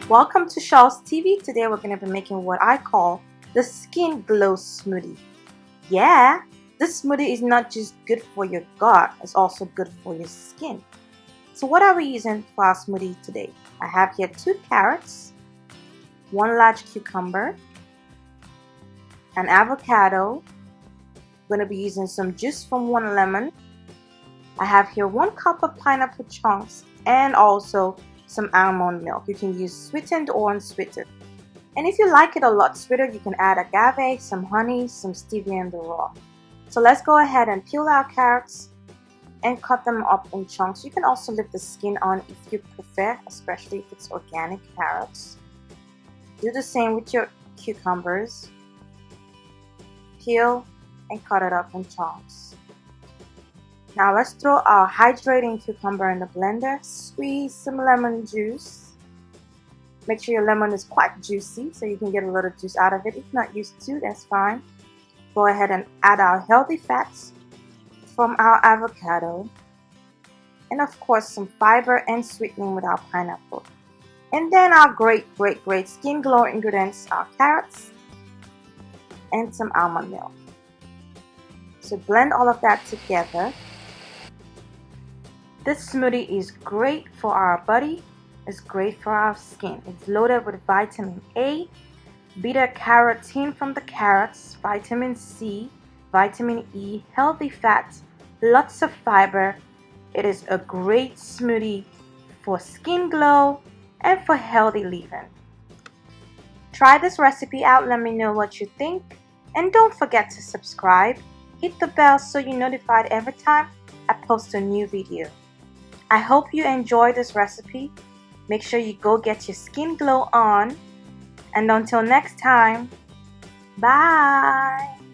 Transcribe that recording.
Welcome to Sholz TV. Today we're going to be making what I call the skin glow smoothie. Yeah, this smoothie is not just good for your gut, it's also good for your skin. So what are we using for our smoothie today? I have here 2 carrots, 1 large cucumber, an avocado. I'm going to be using some juice from 1 lemon. I have here 1 cup of pineapple chunks and also some almond milk. You can use sweetened or unsweetened. And if you like it a lot sweeter, you can add agave, some honey, some stevia in the raw. So let's go ahead and peel our carrots and cut them up in chunks. You can also leave the skin on if you prefer, especially if it's organic carrots. Do the same with your cucumbers. Peel and cut it up in chunks. Now let's throw our hydrating cucumber in the blender. Squeeze some lemon juice. Make sure your lemon is quite juicy so you can get a little juice out of it. If not used to, that's fine. Go ahead and add our healthy fats from our avocado. And of course some fiber and sweetening with our pineapple. And then our great skin glow ingredients, our carrots and some almond milk. So blend all of that together. This smoothie is great for our body, it's great for our skin. It's loaded with vitamin A, beta carotene from the carrots, vitamin C, vitamin E, healthy fats, lots of fiber. It is a great smoothie for skin glow and for healthy living. Try this recipe out, let me know what you think. And don't forget to subscribe. Hit the bell so you're notified every time I post a new video. I hope you enjoy this recipe. Make sure you go get your skin glow on. And until next time, bye!